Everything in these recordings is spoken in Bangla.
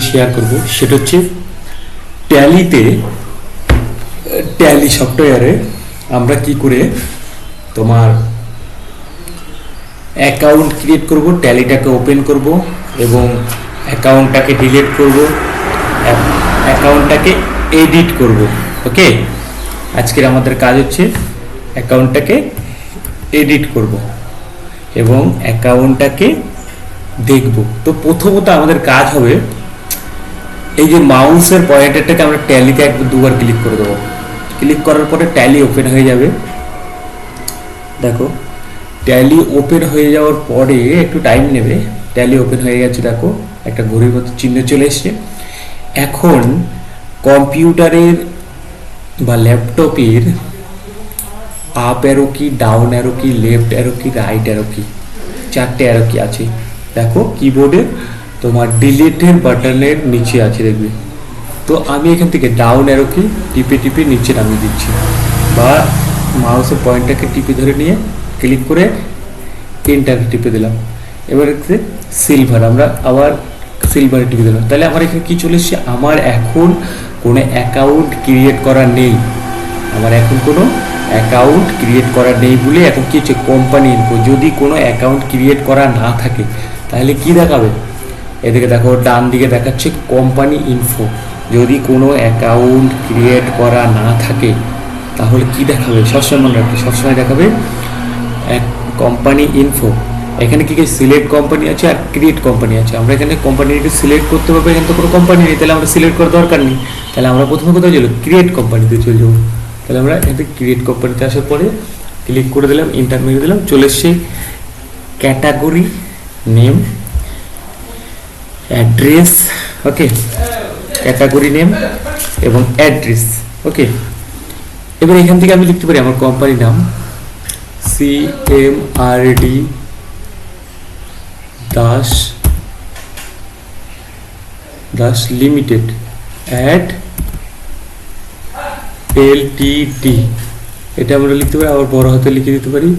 শেয়ার করব সেটা হচ্ছে ট্যালিতে ট্যালি সফটওয়্যারে আমরা কি করে তোমার অ্যাকাউন্ট ক্রিয়েট করব, ট্যালিটাকে ওপেন করব এবং অ্যাকাউন্টটাকে ডিলিট করব, অ্যাকাউন্টটাকে এডিট করব। ওকে, আজকের আমাদের কাজ হচ্ছে অ্যাকাউন্টটাকে এডিট করব এবং অ্যাকাউন্টটাকে দেখব। তো প্রথমত আমাদের কাজ হবে এই যে মাউসের পয়েন্টারটাকে আমরা ট্যালিতে একবার দুবার ক্লিক করে দেবো। ক্লিক করার পরে ট্যালি ওপেন হয়ে যাবে। দেখো ট্যালি ওপেন হয়ে যাওয়ার পরে একটু টাইম নেবে। ট্যালি ওপেন হয়ে গেছে, দেখো একটা ঘড়ির মতো চিহ্ন চলে এসছে। এখন কম্পিউটারের বা ল্যাপটপের আপ অ্যারো কি, ডাউন অ্যারো কি, লেফট অ্যারো কি, রাইট অ্যারো কি, চারটে অ্যারো কি আছে। দেখো কিবোর্ডে তোমার ডিলিটের বাটনের নিচে আছে, দেখবে। তো আমি এখান থেকে ডাউন অ্যারো কি টিপে টিপে নিচে নামিয়ে দিচ্ছি, বা মাউসের পয়েন্টটাকে টিপে ধরে নিয়ে ক্লিক করে এন্টার টিপে দিলাম। এবার সিলভার, আমরা আবার সিলভারে টিপে দিলাম। তাহলে আমার এখানে কি চলে এসছে, আমার এখন কোনো অ্যাকাউন্ট ক্রিয়েট করা নেই। আমার এখন কোনো অ্যাকাউন্ট ক্রিয়েট করা নেই বলে এখন কি হচ্ছে, কোম্পানি ইনফো। যদি কোনো অ্যাকাউন্ট ক্রিয়েট করা না থাকে তাহলে কি দেখাবে, এদিকে দেখো ডান দিকে দেখাচ্ছে কোম্পানি ইনফো। যদি কোনো অ্যাকাউন্ট ক্রিয়েট করা না থাকে তাহলে কি দেখাবে, সবসময় মনে রাখবে, সবসময় দেখাবে কোম্পানি ইনফো। এখানে কি সিলেক্ট কোম্পানি আছে আর ক্রিয়েট কোম্পানি আছে। আমরা এখানে কোম্পানিকে সিলেক্ট করতে পারবো, এখানে তো কোনো কোম্পানি নেই, তাহলে আমরা সিলেক্ট করার দরকার নেই। তাহলে আমরা প্রথমে কোথাও চলো, ক্রিয়েট কোম্পানিতে চলে যাবো। তাহলে আমরা এখানে ক্রিয়েট কোম্পানিতে আসার পরে ক্লিক করে দিলাম, ইন্টার মেরে দিলাম, চলে এসছে ক্যাটাগরি নেম, অ্যাড্রেস। ওকে, ক্যাটাগরি নেম এবং অ্যাড্রেস। ওকে, এবার এখান থেকে আমি লিখতে পারি আমার কোম্পানির নাম CMRD Das limited at LTD। এটা আমরা লিখতে পারি, আবার বড় হাতে লিখে দিতে পারি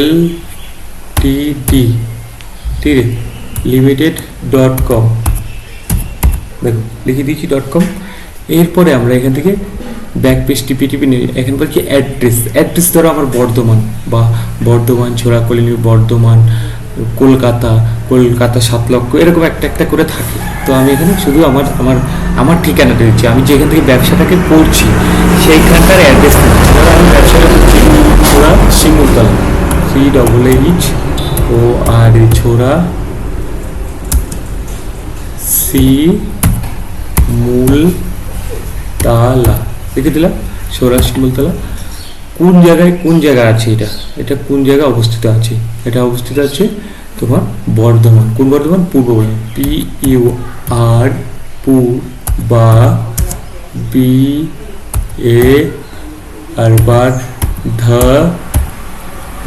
LTD, ঠিক আছে, limited.com। দেখো লিখে দিয়েছি .com। এরপরে আমরা এখান থেকে ব্যাক পেজ টিপি টিপি নিই। এখান পর কি অ্যাড্রেস, অ্যাড্রেস ধরো আমার বর্ধমান, বা বর্ধমান ছোড়াকলিনি, বর্ধমান কলকাতা, কলকাতা 7 লক্ষ, এরকম একটা একটা করে থাকে। তো আমি এখানে শুধু আমার আমার আমার ঠিকানাটা দিচ্ছি, আমি যেখান থেকে ব্যবসাটাকে করছি সেইখানকার অ্যাড্রেস দিচ্ছি। ধরো আমি ব্যবসাটা করছি ছোড়া শিমুলতলা, CHORA ছোড়া শিমুলতলা লিখে দিলাম, ছোড়া শিমুলতলা। কোন জায়গায় আছে এটা, এটা কোন জায়গায় অবস্থিত আছে, এটা অবস্থিত আছে তোমার বর্ধমান। কোন বর্ধমান, পূর্ব বর্ধমান, PUR বা BA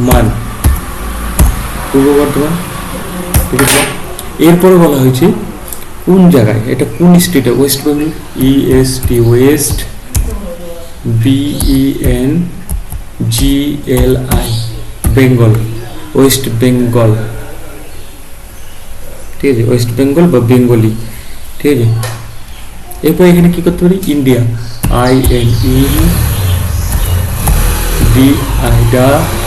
মান, পূর্ব বর্ধমান। এরপরে বলা হয়েছে কোন জায়গায়, এটা কোন স্টেটে, West Bengal, EST West, BENGLI Bengal, West Bengal, ঠিক আছে, ওয়েস্ট বেঙ্গল বা বেঙ্গলি, ঠিক আছে। এরপর এখানে কি করতে পারি, ইন্ডিয়া, INEDI,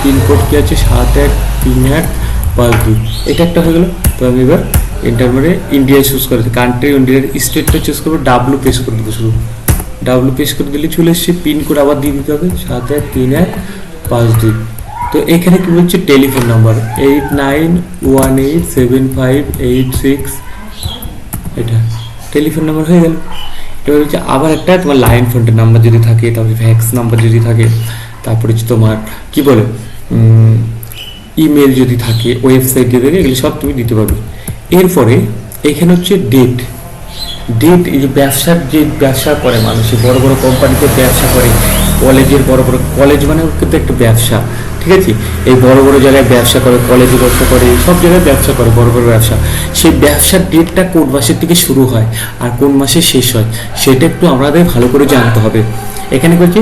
পিনকোড কি আছে 713152, এটা একটা হয়ে গেল। তো আমি এবার এন্টার মেরে ইন্ডিয়া চুজ করে দিই, কান্ট্রি ইন্ডিয়ার স্টেটটা চুজ করবো, W প্রেস করে দেবো, শুধু W প্রেস করে দিলে চলে এসছে। পিনকোড আবার দিয়ে দিতে হবে 713152। তো এখানে কি বলছে, টেলিফোন নাম্বার 89187586, এটা টেলিফোন নাম্বার হয়ে গেল। এবার হচ্ছে আবার একটা তোমার লাইন ফোনের নাম্বার যদি থাকে, তারপরে ফ্যাক্স নাম্বার যদি থাকে, তারপরে হচ্ছে তোমার কি বলে ইমেল যদি থাকে, ওয়েবসাইট দিয়ে থাকে, এগুলো সব তুমি দিতে পারবে। এরপরে এখানে হচ্ছে ডেট, এই যে ব্যবসা করে মানুষ, বড় বড় কোম্পানিতে ব্যবসা করে, কলেজের বড় কলেজ মানে কিন্তু একটা ব্যবসা, ঠিক আছে। এই বড় বড় জায়গায় ব্যবসা করে, কলেজে ব্যবসা করে, সব জায়গায় ব্যবসা করে, বড় বড় ব্যবসা। সেই ব্যবসার ডেটটা কোন মাসের থেকে শুরু হয় আর কোন মাসে শেষ হয় সেটা একটু আমাদের ভালো করে জানতে হবে। এখানে বলছে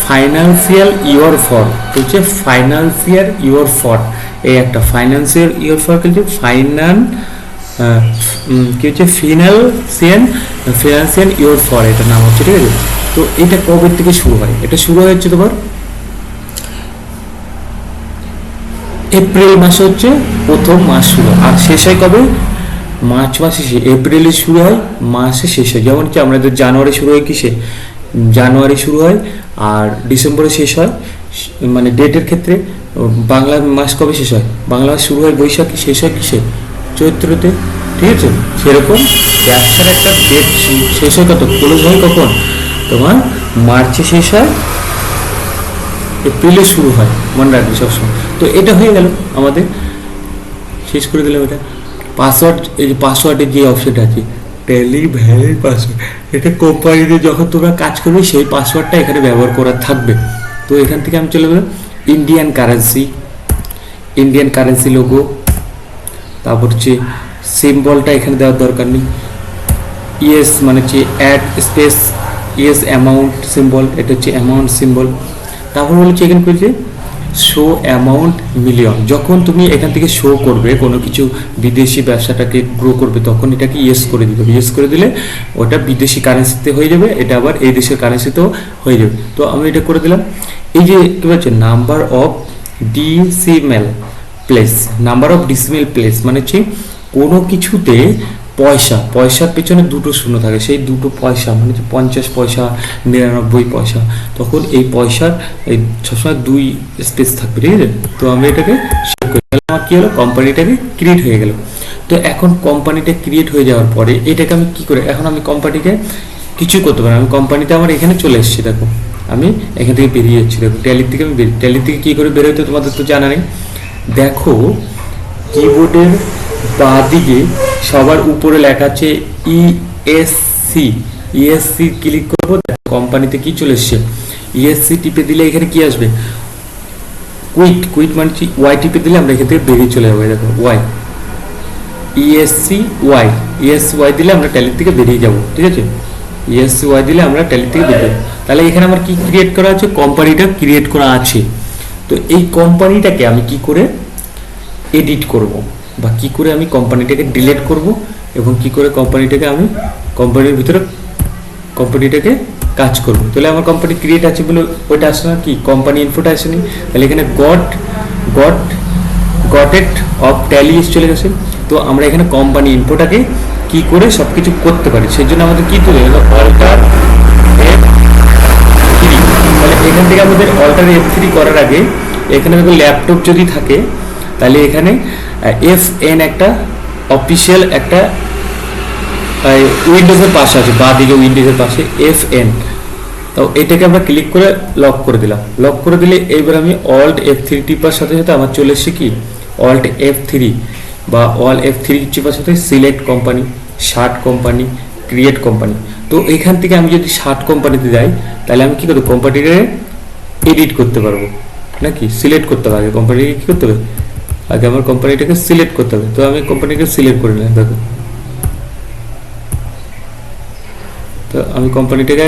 ফাইন্যান্সিয়াল ইয়ার ফর, বলছে ফাইন্যান্সিয়াল ইয়ার ফর, এই একটা ফাইন্যান্সিয়াল ইয়ার ফর কিন্তু কি হচ্ছে ফিনান্সিয়াল ইয়ার ফর, এটা নাম হচ্ছে, ঠিক আছে। তো এটা কবে থেকে শুরু হয়? এটা শুরু হচ্ছে তোমার এপ্রিল মাসে হচ্ছে প্রথম মাস শুরু, আর শেষ হয় কবে? মার্চ মাসে এপ্রিলে শুরু হয়, মাসে শেষ হয়। যেমন কি আমাদের জানুয়ারি শুরু হয় কিসে? জানুয়ারি শুরু হয় আর ডিসেম্বরে শেষ হয়, মানে ডেটের ক্ষেত্রে। বাংলা মাস কবে শেষ হয়? বাংলা মাস শুরু হয় বৈশাখী, শেষ হয় কিসে? চৈত্রতে, ঠিক আছে। সেরকম ব্যবসার একটা ডেট শেষ হয় কত, ক্লোজ হয় কখন? তোমার মার্চে শেষ হয়, এপ্রিলে শুরু হয়, মনে রাখবি সবসময়। তো এটা হয়ে গেল আমাদের, শেষ করে দিলাম এটা। পাসওয়ার্ড, এই যে পাসওয়ার্ডের যে অপশনটা আছে, ট্যালি ভ্যালিড পাসওয়ার্ড, এটা কোম্পানিতে যখন তোমরা কাজ করবে সেই পাসওয়ার্ডটা এখানে ব্যবহার করা থাকবে। তো এখান থেকে আমি চলে গেলাম ইন্ডিয়ান কারেন্সি লোগো, তারপর হচ্ছে সিম্বলটা এখানে দেওয়ার দরকার নেই। ইয়েস মানে হচ্ছে add space yes amount symbol, এটা হচ্ছে অ্যামাউন্ট সিম্বল। তারপর বলেছে এখানে বলছে শো অ্যামাউন্ট মিলিয়ন, যখন তুমি এখান থেকে শো করবে কোনো কিছু বিদেশি ব্যবসাটাকে গ্রো করবে, তখন এটাকে ইয়েস করে দিতে হবে। ইয়েস করে দিলে ওটা বিদেশি কারেন্সিতে হয়ে যাবে, এটা আবার এই দেশের কারেন্সিতেও হয়ে যাবে। তো আমি এটা করে দিলাম। এই যে কী বলছে নাম্বার অফ ডিসিমেল প্লেস, মানে হচ্ছে কোনো কিছুতে পয়সার পেছনে দুটো শূন্য থাকে, সেই দুটো পয়সা মানে 50 পয়সা, 99 পয়সা, তখন এই পয়সার এই সবসময় 2 স্পেস থাকবে, ঠিক আছে। তো আমি এটাকে সেভ করি, তাহলে আমার কী হলো, কোম্পানিটাকে ক্রিয়েট হয়ে গেল। তো এখন কোম্পানিটা ক্রিয়েট হয়ে যাওয়ার পরে এটাকে আমি কী করে, এখন আমি কোম্পানিকে কিছুই করতে পারি, আমি কোম্পানিতে আমার এখানে চলে এসেছি, দেখো আমি এখান থেকে বেরিয়ে যাচ্ছি। দেখো ট্যালির থেকে আমি ট্যালির থেকে কী করে বেরোতে তোমাদের তো জানা নেই। দেখো কিবোর্ডের বাঁ দিকে সবার উপরে লেখা আছে ইএসসি ক্লিক করবো, কোম্পানিতে কি চলে এসছে, ইএসসি টিপে দিলে এখানে কি আসবে, কুইট মানে ওয়াই টিপে দিলে আমরা এখান থেকে বেরিয়ে চলে যাবো। দেখো ইএসসি ওয়াই দিলে আমরা ট্যালির থেকে বেরিয়ে যাবো, ঠিক আছে। ইএসসি ওয়াই দিলে আমরা ট্যালির থেকে বেরিয়ে যাবো। তাহলে এখানে আমার কি ক্রিয়েট করা আছে, কোম্পানিটা ক্রিয়েট করা আছে। তো এই কোম্পানিটাকে আমি কি করে এডিট করব, বা কি করে আমি কোম্পানিটাকে ডিলিট করব, এবং কি করে কোম্পানিটাকে আমি কোম্পানির ভিতরে কোম্পানিটাকে কাজ করব। তাহলে আমার কোম্পানি ক্রিয়েট আছে বলে ওইটা আসে না, কি কোম্পানি ইনফোটা আসেনি, তাহলে এখানে গট ইট অফ ট্যালি চলে গেছে। তো আমরা এখানে কোম্পানি ইনফোটাকে কি করে সব কিছু করতে পারি, সেই জন্য আমাদের কি চলে গেল, অল্টার F3। তাহলে এখান থেকে আমাদের অল্টার F3 করার আগে এখানে দেখো ল্যাপটপ যদি থাকে, তাহলে এখানে FN একটা অফিসিয়াল একটা উইন্ডোজের পাশে আছে, বা দিকে উইন্ডোজের পাশে FN। তো এটাকে আমরা ক্লিক করে লক করে দিলাম। লক করে দিলে এবার আমি অল্ট F3 টিপার সাথে সাথে আমার চলে এসেছে কি অল্ট F3 বা অল F3 টিপার সাথে select company, shirt company, create company. তো এখান থেকে আমি যদি শার্ট কোম্পানিতে যাই, তাহলে আমি কী করবো, কোম্পানিটাকে এডিট করতে পারবো নাকি সিলেক্ট করতে হবে। আগে কোম্পানিকে কী করতে হবে, আগে আমার কোম্পানিটাকে সিলেক্ট করতে হবে। তো আমি কোম্পানিকে সিলেক্ট করে নিলাম, দেখো। তো আমি কোম্পানিটাকে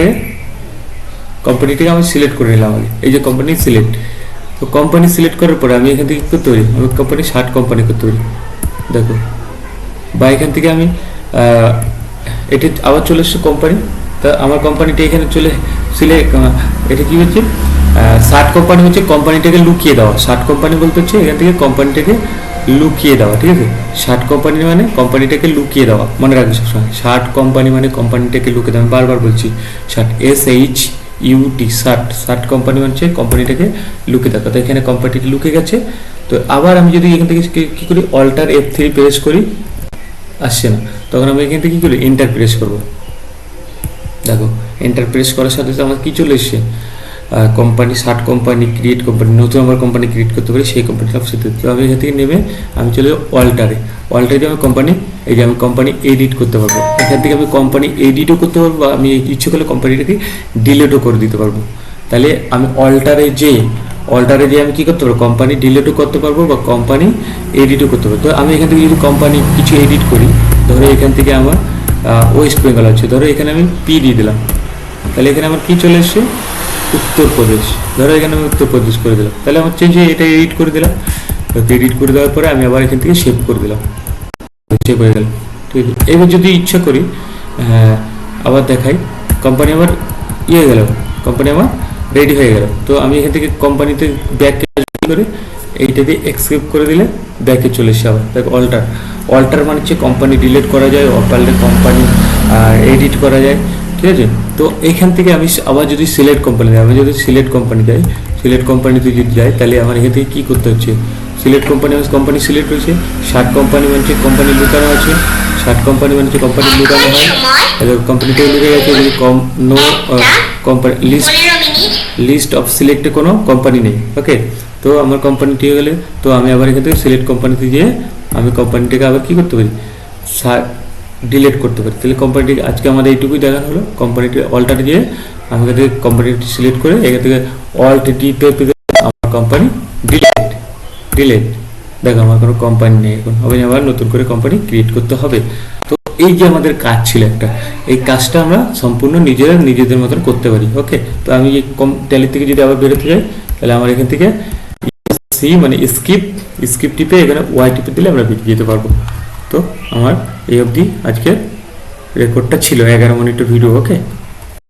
আমি সিলেক্ট করে নিলাম আগে, এই যে কোম্পানি সিলেক্ট। তো কোম্পানি সিলেক্ট করার পরে আমি এখান থেকে কী করতে পারি, আমি কোম্পানি শার্ট কোম্পানি করতে পারি, দেখো। বা এখান থেকে আমি এটি আবার চলে এসছে কোম্পানি। তা আমার কোম্পানিটা এখানে চলে সিলেক্ট, এটা কী হচ্ছে শার্ট কোম্পানি হচ্ছে কোম্পানিটাকে লুকিয়ে দেওয়া। শার্ট কোম্পানি বলতে হচ্ছে এখান থেকে কোম্পানিটাকে লুকিয়ে দেওয়া, ঠিক আছে। শার্ট কোম্পানি মানে কোম্পানিটাকে লুকিয়ে দেওয়া, মনে রাখবে সবসময়। শার্ট কোম্পানি মানে কোম্পানিটাকে লুকিয়ে দেওয়া, আমি বারবার বলছি শার্ট SHUT শার্ট কোম্পানি মানে কোম্পানিটাকে লুকিয়ে দেওয়া। তো এখানে কোম্পানিটা লুকিয়ে গেছে। তো আবার আমি যদি এখান থেকে কী করি, অল্টার F3 প্রেস করি, আসছে না, তখন আমি এখান থেকে কী করি, এন্টার প্রেস করবো। দেখো এন্টার প্রেস করার সাথে সাথে আমার কী চলে এসছে, company shirt company, create company, নতুন আমার কোম্পানি ক্রিয়েট করতে পারি, সেই কোম্পানিটা অপশন। তো আমি এখান থেকে নেমে আমি চলে অল্টারে আমি কোম্পানি, এই যে আমি কোম্পানি এডিট করতে পারবো। এখান থেকে আমি কোম্পানি এডিটও করতে পারবো, বা আমি ইচ্ছে করলে কোম্পানিটাকে ডিলিটও করে দিতে পারবো। তাহলে আমি অল্টারে যে আমি কী করতে পারবো, কোম্পানি ডিলিটও করতে পারবো বা কোম্পানি এডিটও করতে পারবো। তো আমি এখান থেকে যদি কোম্পানি কিছু এডিট করি, ধরো এখান থেকে আমার ওয়েস্ট বেঙ্গল আছে, ধরো এখানে আমি P দিয়ে দিলাম, তাহলে এখানে আমার কী চলে এসছে, উত্তরপ্রদেশ। ধরো এখানে আমি উত্তরপ্রদেশ করে দিলাম, তাহলে আমার চেঞ্জ এটা এডিট করে দিলাম। এডিট করে দেওয়ার পরে আমি আবার এখান থেকে সেভ করে দিলাম। সেভ হয়ে গেল। ঠিক আছে, এবার যদি ইচ্ছা করি আবার দেখাই, কোম্পানি আমার ইয়ে হয়ে গেল, কোম্পানি আমার রেডি হয়ে গেল। তো আমি এখান থেকে কোম্পানিতে ব্যাকে করে এইটা দিয়ে এক্সকেপ করে দিলে ব্যাকে চলে এসে আবার দেখো অল্টার মানে হচ্ছে কোম্পানি ডিলিট করা যায়, পারলে কোম্পানি এডিট করা যায়। ঠিক আছে, তো এইখান থেকে আমি আবার যদি সিলেক্ট কোম্পানি যাই, আমি যদি সিলেক্ট কোম্পানি যাই, সিলেক্ট কোম্পানিতে যদি যাই তাহলে আমার এখান থেকে কী করতে হচ্ছে, সিলেক্ট কোম্পানি সিলেক্ট হয়েছে, 60 কোম্পানি মানে কোম্পানি লুকানো আছে, 60 কোম্পানি মানে কোম্পানি লুকানো হয়, কোম্পানিতে লুকে গেছে, যদি নো কোম্পানি লিস্ট অফ সিলেক্টে কোনো কোম্পানি নেই। ওকে, তো আমার কোম্পানিটি হয়ে গেলে, তো আমি আবার এখান থেকে সিলেক্ট কোম্পানিতে গিয়ে আমি কোম্পানিটাকে আবার কী করতে পারি, ডিলিট করতে পারি। তাহলে কোম্পানিটি আজকে আমাদের এইটুকুই দেখানো হলো। কোম্পানিটি অল্টার গিয়ে আমি এখান থেকে কোম্পানিটি সিলেক্ট করে এখান থেকে অল্ট ডিতে আমার কোম্পানি ডিলিট দেখো আমার কোনো কোম্পানি নেই, এখন হবে আবার নতুন করে কোম্পানি ক্রিয়েট করতে হবে। তো এই যে আমাদের কাজ ছিল একটা, এই কাজটা আমরা সম্পূর্ণ নিজেদের মতন করতে পারি। ওকে, তো আমি এই ট্যালি থেকে যদি আবার বেরোতে যাই তাহলে আমার এখান থেকে সি মানে স্কিপ টিপে এখানে ওয়াই টিপে দিলে আমরা বেরিয়ে যেতে পারবো। তো আমার এই অবধি আজকে রেকর্ডটা ছিল 11 মিনিটের ভিডিও। ওকে।